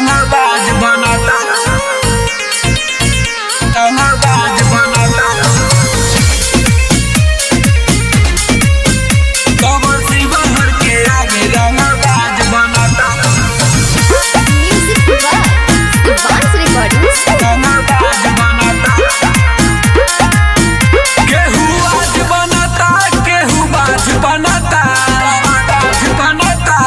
रंगबाज बनता रंगबाज बनता कबर शिवहर के आगे रंगबाज बनता रंगबाज बनता केहू आज बनता केहू बाज बनता बाज बनता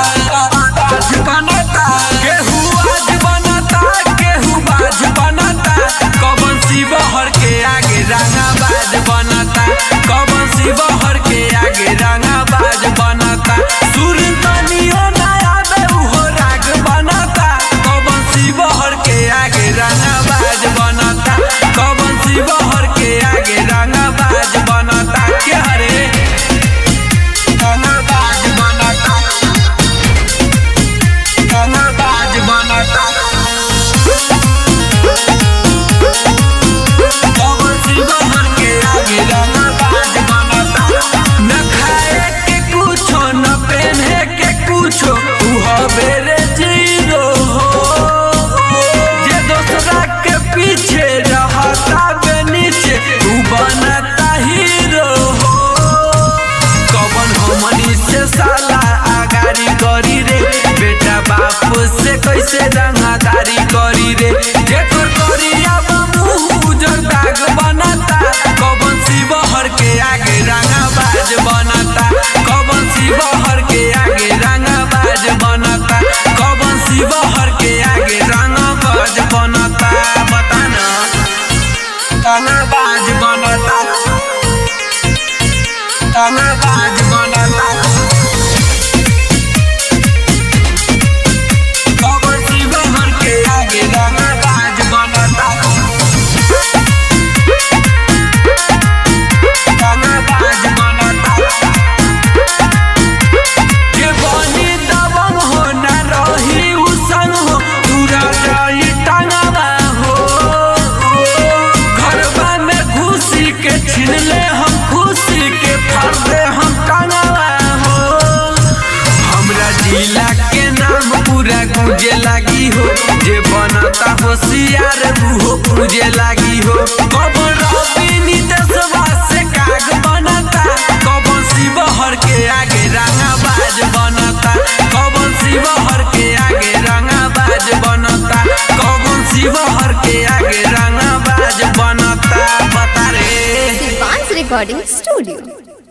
बाज बनता केहू आज बनता केहू बाज बनता कबर शिवहर के आगे रंगबाज बनता कबर शिवहर के आगे रंगबाज बनता सुर तनियो ना आवे उहो राग बनता कबर शिवहर के आगे रंगबाज बनता कबर शिवहर के आगे रंगबाज बनता के हरे रंगबाज बनता रंगबाज बनता कबर शिवहर के आगे रंगबाज बनता न खाए के कुछो न पहने के कुछो उ हवे रे जीरो जे दोसरा के पीछे रहता बे नीचे उ बनता हीरो कवन हमनी से साला आगारी करी रे बेटा बाप से कैसे रंगदारी करी रे जेकर करिया मुंह उजर दाग बनता कवन शिवहर के आगे रंगबाज बनता कवन शिवहर के आगे रंगबाज बनता कवन शिवहर के आगे रंगबाज बनता बता ना रंगबाज बनता रंगबाज बनता कबर शिवहर के आगे रंगबाज बनता रंगबाज बनता के बनी दबंग हो ना रही उसन हो दूरा जाई टांगवा हो घरवा में घुसी के छीन ले हम खुशी के फाड़ दे हम टांगवा हो हमरा जिला के नाम पूरा गूंजे लागी हो जे बनता होशियार वो पूजे लागी हो कबर रवि देशवा से काग बनता कबर शिवहर के आगे रंगबाज बनता कबर शिवहर के आगे रंगबाज बनता कबर शिवहर के आगे रंगबाज बनता बता रे Recording Studio।